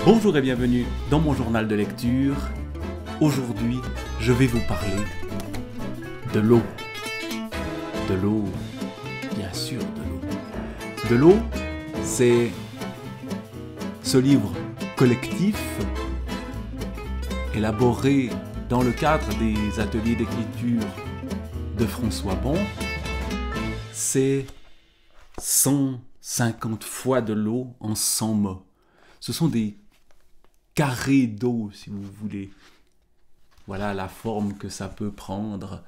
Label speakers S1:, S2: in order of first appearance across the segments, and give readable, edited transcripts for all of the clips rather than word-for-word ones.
S1: Bonjour et bienvenue dans mon journal de lecture. Aujourd'hui, je vais vous parler de l'eau. De l'eau, bien sûr de l'eau. De l'eau, c'est ce livre collectif élaboré dans le cadre des ateliers d'écriture de François Bon. C'est 150 fois de l'eau en 100 mots. Ce sont des carrés d'eau, si vous voulez. Voilà la forme que ça peut prendre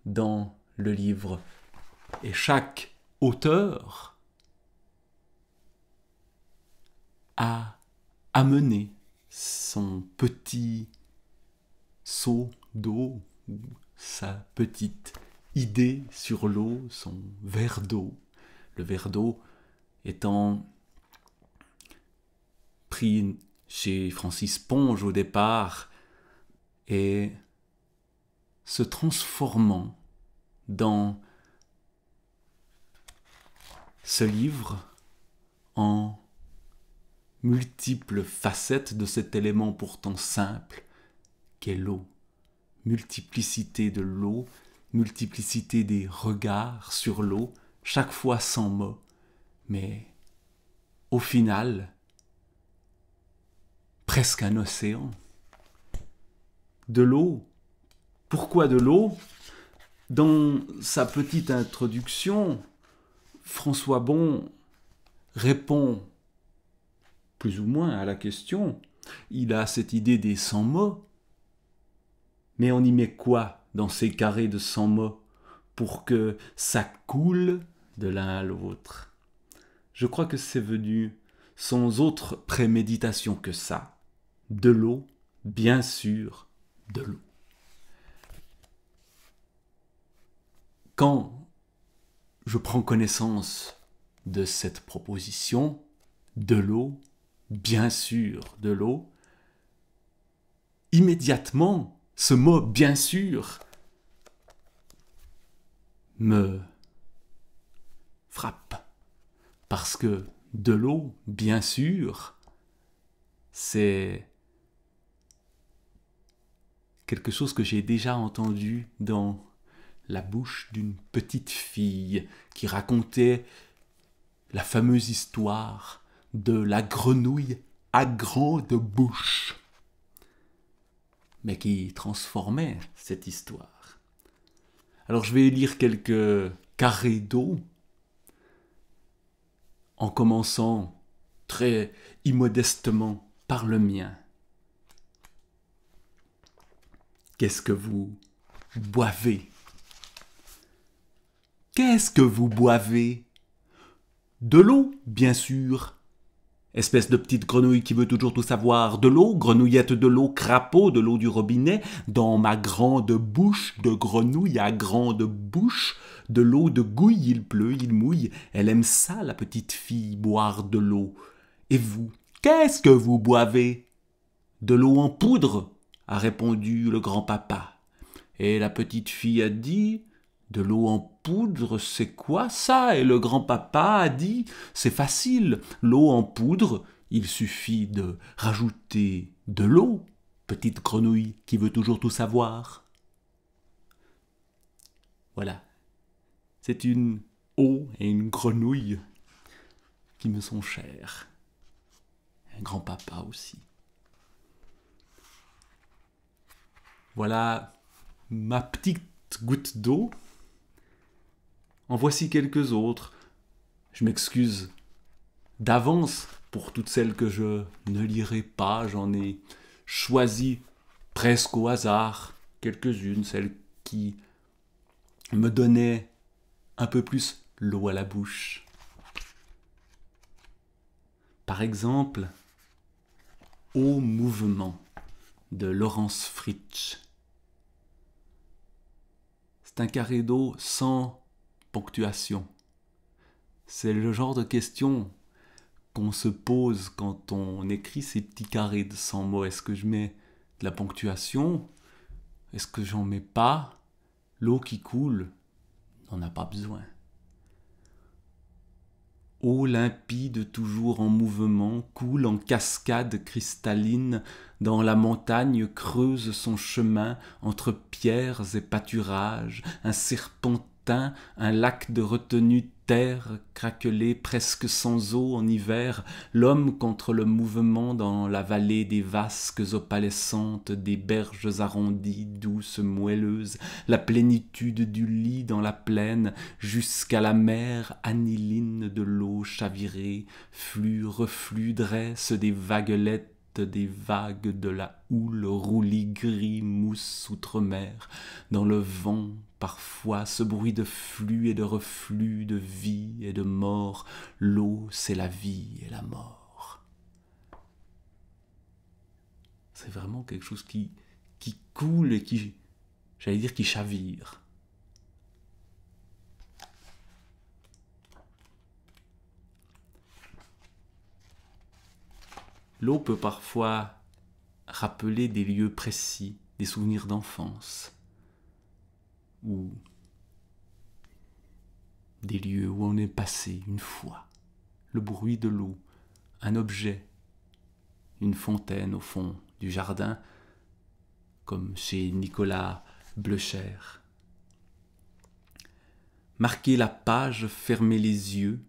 S1: dans le livre. Et chaque auteur a amené son petit seau d'eau, ou sa petite idée sur l'eau, son verre d'eau. Le verre d'eau étant pris chez Francis Ponge au départ et se transformant dans ce livre en multiples facettes de cet élément pourtant simple qu'est l'eau. Multiplicité de l'eau, multiplicité des regards sur l'eau, chaque fois sans mots, mais au final, presque un océan. De l'eau. Pourquoi de l'eau ? Dans sa petite introduction, François Bon répond plus ou moins à la question. Il a cette idée des 100 mots. Mais on y met quoi dans ces carrés de 100 mots pour que ça coule de l'un à l'autre ? Je crois que c'est venu sans autre préméditation que ça. De l'eau, bien sûr, de l'eau. Quand je prends connaissance de cette proposition, de l'eau, bien sûr, de l'eau, immédiatement, ce mot « bien sûr » me frappe. Parce que de l'eau, bien sûr, c'est quelque chose que j'ai déjà entendu dans la bouche d'une petite fille qui racontait la fameuse histoire de la grenouille à grande bouche, mais qui transformait cette histoire. Alors je vais lire quelques carrés d'eau, en commençant très immodestement par le mien. Qu'est-ce que vous boivez ? Qu'est-ce que vous boivez ? De l'eau, bien sûr. Espèce de petite grenouille qui veut toujours tout savoir. De l'eau, grenouillette de l'eau, crapaud, de l'eau du robinet. Dans ma grande bouche de grenouille à grande bouche, de l'eau de gouille, il pleut, il mouille. Elle aime ça, la petite fille, boire de l'eau. Et vous, qu'est-ce que vous boivez ? De l'eau en poudre, a répondu le grand-papa. Et la petite fille a dit... De l'eau en poudre, c'est quoi ça ? Et le grand-papa a dit, c'est facile, l'eau en poudre, il suffit de rajouter de l'eau, petite grenouille qui veut toujours tout savoir. Voilà, c'est une eau et une grenouille qui me sont chères. Un grand-papa aussi. Voilà ma petite goutte d'eau. En voici quelques autres. Je m'excuse d'avance pour toutes celles que je ne lirai pas. J'en ai choisi presque au hasard quelques-unes, celles qui me donnaient un peu plus l'eau à la bouche. Par exemple, Au mouvement de Laurence Fritsch. C'est un carré d'eau sans ponctuation. C'est le genre de question qu'on se pose quand on écrit ces petits carrés de 100 mots. Est-ce que je mets de la ponctuation ? Est-ce que j'en mets pas ? L'eau qui coule n'en a pas besoin. Eau limpide toujours en mouvement, coule en cascade cristalline, dans la montagne creuse son chemin entre pierres et pâturages, un serpentin, un lac de retenue terre craquelée presque sans eau en hiver, l'homme contre le mouvement dans la vallée des vasques opalescentes, des berges arrondies, douces, moelleuses, la plénitude du lit dans la plaine, jusqu'à la mer aniline de l'eau chavirée, flux, reflux, dresse des vaguelettes, des vagues de la houle, roulis gris, mousse outre-mer, dans le vent, parfois, ce bruit de flux et de reflux, de vie et de mort, l'eau, c'est la vie et la mort. C'est vraiment quelque chose qui coule et qui, j'allais dire, qui chavire. L'eau peut parfois rappeler des lieux précis, des souvenirs d'enfance, ou des lieux où on est passé une fois. Le bruit de l'eau, un objet, une fontaine au fond du jardin, comme chez Nicolas Bleucher. Marquer la page, fermer les yeux,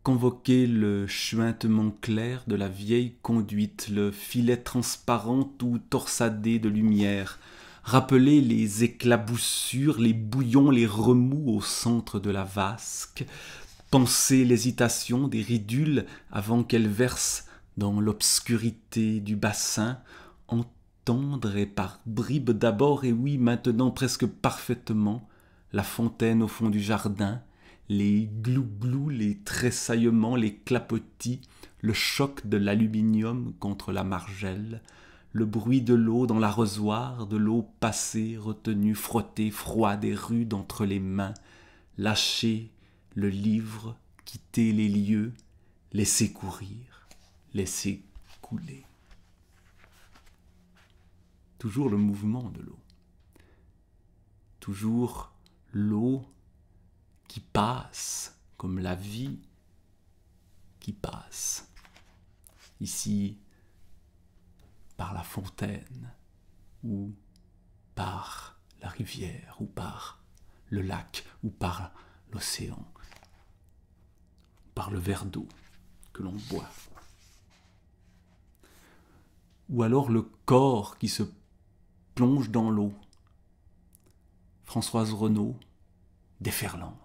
S1: convoquer le chuintement clair de la vieille conduite, le filet transparent tout torsadé de lumière, rappeler les éclaboussures, les bouillons, les remous au centre de la vasque, penser l'hésitation des ridules avant qu'elles versent dans l'obscurité du bassin, entendre et par bribes d'abord et oui maintenant presque parfaitement la fontaine au fond du jardin, les glou-glou, les tressaillements, les clapotis, le choc de l'aluminium contre la margelle, le bruit de l'eau dans l'arrosoir, de l'eau passée, retenue, frottée, froide et rude entre les mains, lâcher le livre, quitter les lieux, laisser courir, laisser couler. Toujours le mouvement de l'eau. Toujours l'eau qui passe, comme la vie qui passe. Ici, par la fontaine, ou par la rivière, ou par le lac, ou par l'océan, par le verre d'eau que l'on boit. Ou alors le corps qui se plonge dans l'eau. Françoise Renaud, déferlante.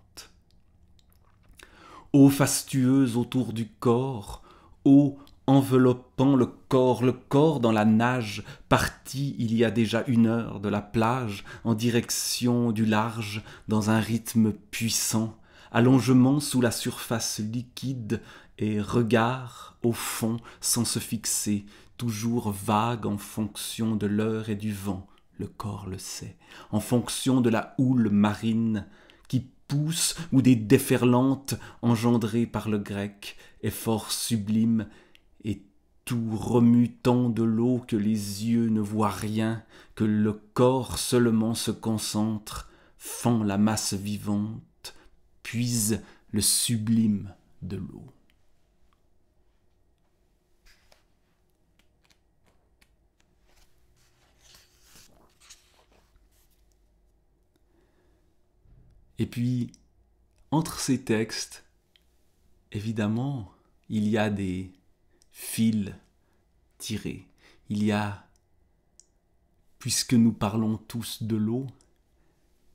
S1: Eau fastueuse autour du corps, eau enveloppant le corps dans la nage, parti il y a déjà 1 heure de la plage, en direction du large, dans un rythme puissant, allongement sous la surface liquide et regard au fond sans se fixer, toujours vague en fonction de l'heure et du vent, le corps le sait, en fonction de la houle marine qui pousse ou des déferlantes engendrées par le grec, effort sublime, et tout remue tant de l'eau que les yeux ne voient rien, que le corps seulement se concentre, fend la masse vivante, puise le sublime de l'eau. Et puis, entre ces textes, évidemment, il y a des fils tirés. Il y a, puisque nous parlons tous de l'eau,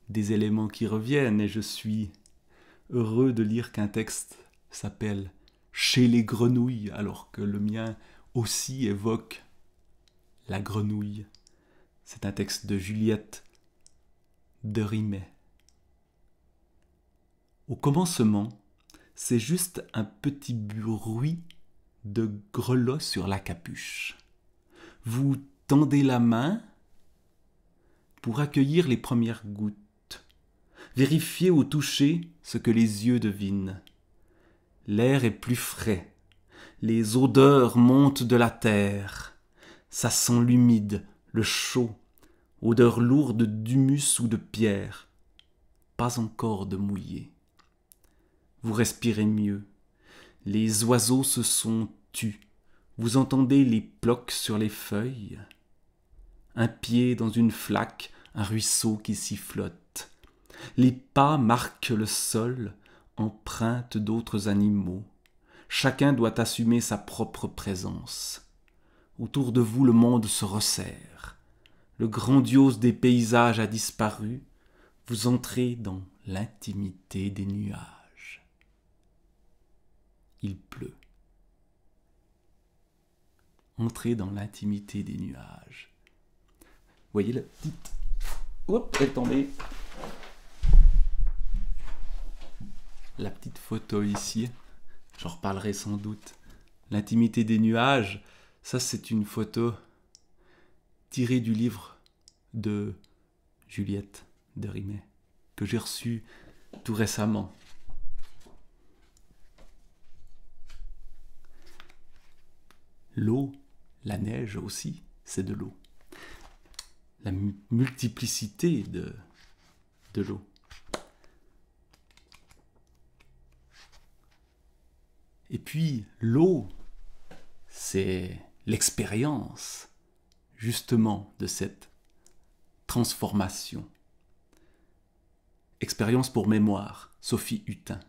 S1: des éléments qui reviennent, et je suis heureux de lire qu'un texte s'appelle « Chez les grenouilles », alors que le mien aussi évoque la grenouille. C'est un texte de Juliette de Rimet. Au commencement, c'est juste un petit bruit de grelots sur la capuche. Vous tendez la main pour accueillir les premières gouttes. Vérifiez au toucher ce que les yeux devinent. L'air est plus frais. Les odeurs montent de la terre. Ça sent l'humide, le chaud, odeur lourde d'humus ou de pierre. Pas encore de mouillé. vous respirez mieux. Les oiseaux se sont tus. Vous entendez les plocs sur les feuilles. Un pied dans une flaque, un ruisseau qui s'y flotte. Les pas marquent le sol, empreintes d'autres animaux. Chacun doit assumer sa propre présence. Autour de vous, le monde se resserre. Le grandiose des paysages a disparu. Vous entrez dans l'intimité des nuages. Il pleut. Entrez dans l'intimité des nuages. Vous voyez la petite... Hop, elle est tombée. La petite photo ici, j'en reparlerai sans doute. L'intimité des nuages, ça c'est une photo tirée du livre de Juliette de Rimet, que j'ai reçu tout récemment. L'eau, la neige aussi, c'est de l'eau. La multiplicité de l'eau. Et puis, l'eau, c'est l'expérience, justement, de cette transformation. Expérience pour mémoire, Sophie Hutin.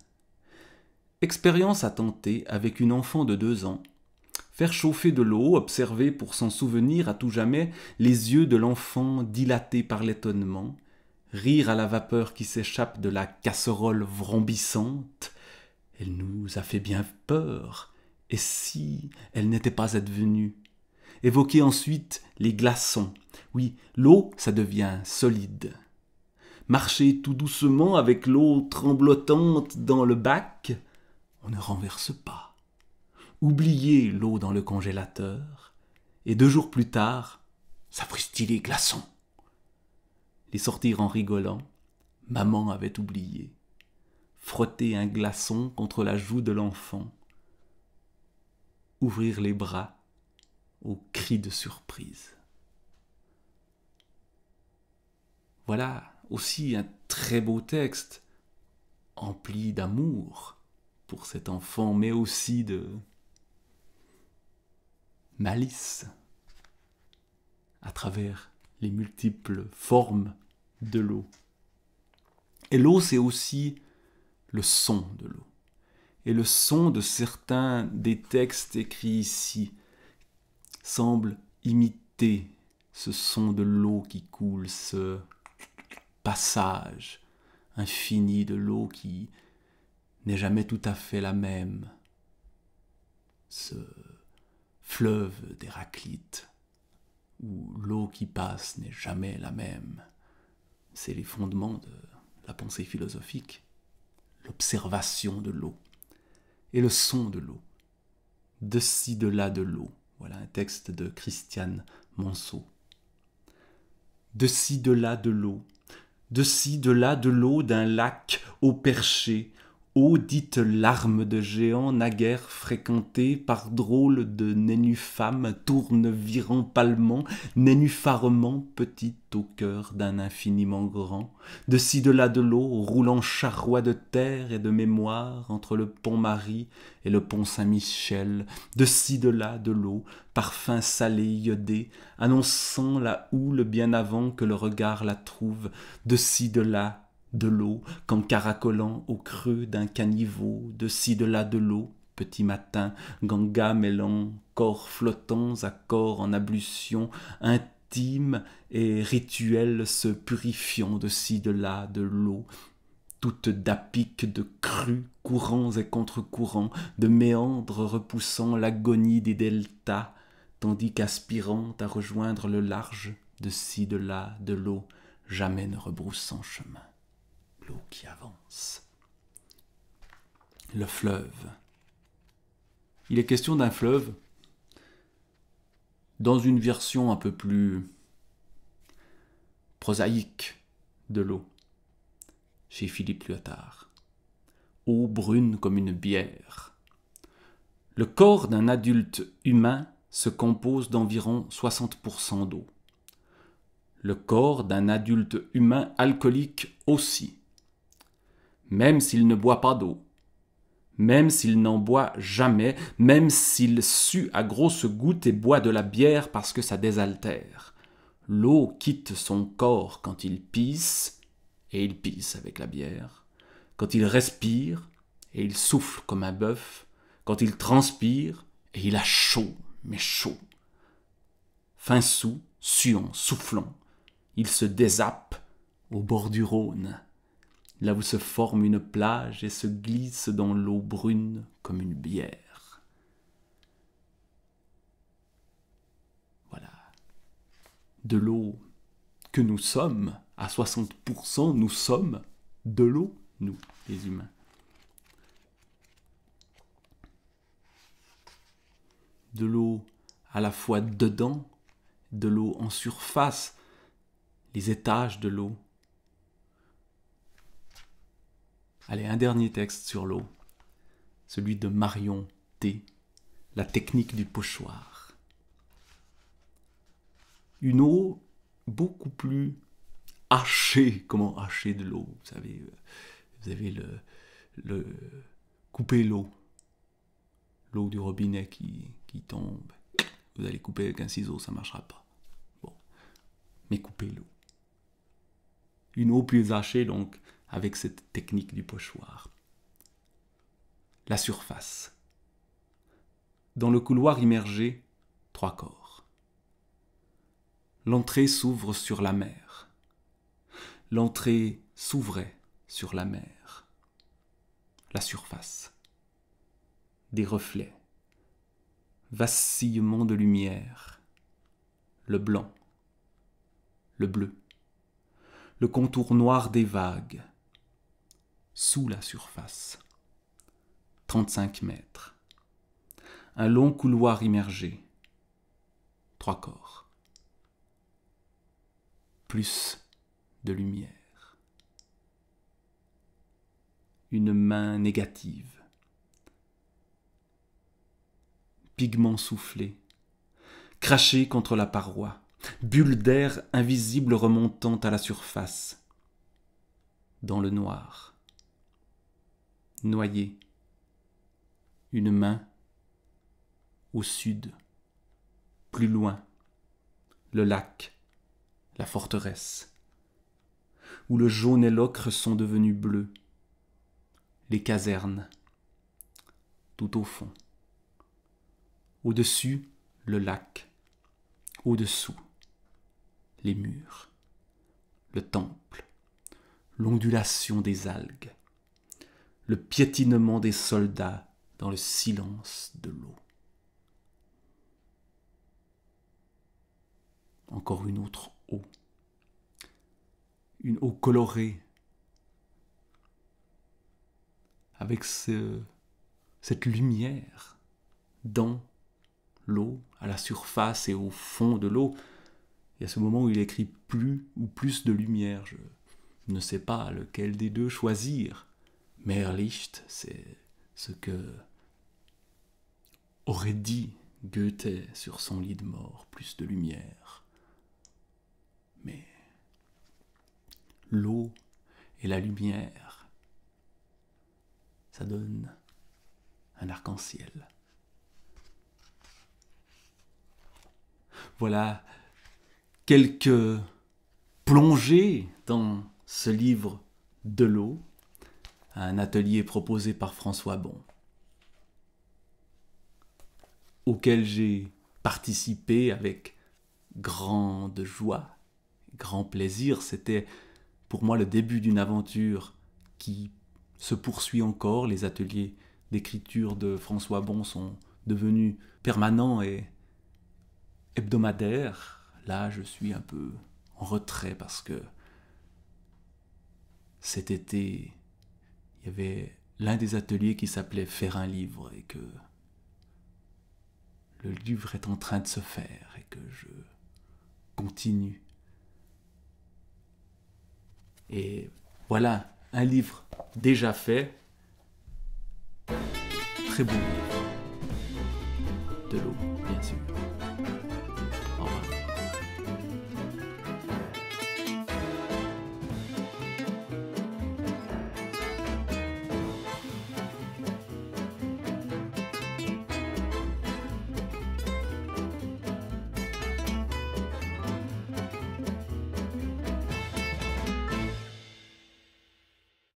S1: Expérience à tenter avec une enfant de 2 ans. Faire chauffer de l'eau, observer pour s'en souvenir à tout jamais les yeux de l'enfant dilatés par l'étonnement, rire à la vapeur qui s'échappe de la casserole vrombissante. Elle nous a fait bien peur, et si elle n'était pas advenue? Évoquer ensuite les glaçons. Oui, l'eau, ça devient solide. Marcher tout doucement avec l'eau tremblotante dans le bac, on ne renverse pas. Oublier l'eau dans le congélateur, et 2 jours plus tard, sapristi les glaçons. Les sortir en rigolant, maman avait oublié. Frotter un glaçon contre la joue de l'enfant. Ouvrir les bras au cri de surprise. Voilà aussi un très beau texte, empli d'amour pour cet enfant, mais aussi de malice à travers les multiples formes de l'eau. Et l'eau, c'est aussi le son de l'eau. Et le son de certains des textes écrits ici semble imiter ce son de l'eau qui coule, ce passage infini de l'eau qui n'est jamais tout à fait la même, ce fleuve d'Héraclite où l'eau qui passe n'est jamais la même. C'est les fondements de la pensée philosophique, l'observation de l'eau et le son de l'eau, de ci, de là de l'eau. Voilà un texte de Christiane Manceau. De ci, de là de l'eau, de ci, de là de l'eau d'un lac au perché, eau dite larme de géant naguère fréquentée par drôle de nénuphame tourne virant palmant, nénupharement petite au cœur d'un infiniment grand, de ci de là de l'eau roulant charroi de terre et de mémoire entre le pont Marie et le pont Saint-Michel, de ci de là de l'eau, parfum salé iodé, annonçant la houle bien avant que le regard la trouve, de ci de là de l'eau, qu'en caracolant au creux d'un caniveau, de ci de là de l'eau, petit matin, Ganga mêlant corps flottants à corps en ablution, intime et rituel se purifiant de ci de là de l'eau, toute d'apics, de crues, courants et contre-courants, de méandres repoussant l'agonie des deltas, tandis qu'aspirant à rejoindre le large, de ci de là de l'eau, jamais ne rebroussant chemin. L'eau qui avance. Le fleuve. Il est question d'un fleuve dans une version un peu plus prosaïque de l'eau, chez Philippe Lyotard. Eau brune comme une bière. Le corps d'un adulte humain se compose d'environ 60% d'eau. Le corps d'un adulte humain alcoolique aussi. Même s'il ne boit pas d'eau, même s'il n'en boit jamais, même s'il sue à grosses gouttes et boit de la bière parce que ça désaltère. L'eau quitte son corps quand il pisse, et il pisse avec la bière, quand il respire, et il souffle comme un bœuf, quand il transpire, et il a chaud, mais chaud. Fin sous, suant, soufflant, il se désappe au bord du Rhône, là où se forme une plage et se glisse dans l'eau brune comme une bière. Voilà. De l'eau que nous sommes, à 60%, nous sommes de l'eau, nous, les humains. De l'eau à la fois dedans, de l'eau en surface, les étages de l'eau. Allez, un dernier texte sur l'eau, celui de Marion T, La technique du pochoir. Une eau beaucoup plus hachée. Comment hacher de l'eau? Vous avez couper l'eau du robinet qui tombe. Vous allez couper avec un ciseau, ça ne marchera pas. Bon, mais coupez l'eau. Une eau plus hachée, donc, avec cette technique du pochoir. La surface. Dans le couloir immergé, 3 corps. L'entrée s'ouvre sur la mer. L'entrée s'ouvrait sur la mer. La surface. Des reflets. Vacillement de lumière. Le blanc. Le bleu. Le contour noir des vagues. Sous la surface. 35 mètres. Un long couloir immergé. 3 corps. Plus de lumière. Une main négative. Pigment soufflé. Craché contre la paroi. Bulle d'air invisible remontant à la surface. Dans le noir. Noyé. Une main. Au sud. Plus loin. Le lac. La forteresse. Où le jaune et l'ocre sont devenus bleus. Les casernes. Tout au fond. Au-dessus, le lac. Au-dessous, les murs. Le temple. L'ondulation des algues. Le piétinement des soldats dans le silence de l'eau. Encore une autre eau. Une eau colorée. Avec cette lumière dans l'eau, à la surface et au fond de l'eau. Il y a ce moment où il écrit plus ou plus de lumière. Je ne sais pas lequel des deux choisir. Mehr Licht, c'est ce que aurait dit Goethe sur son lit de mort, plus de lumière. Mais l'eau et la lumière, ça donne un arc-en-ciel. Voilà quelques plongées dans ce livre de l'eau, un atelier proposé par François Bon, auquel j'ai participé avec grande joie, grand plaisir. C'était pour moi le début d'une aventure qui se poursuit encore. Les ateliers d'écriture de François Bon sont devenus permanents et hebdomadaires. Là, je suis un peu en retrait parce que cet été, il y avait l'un des ateliers qui s'appelait « Faire un livre » et que le livre est en train de se faire et que je continue. Et voilà, un livre déjà fait, très beau livre, de l'eau, bien sûr.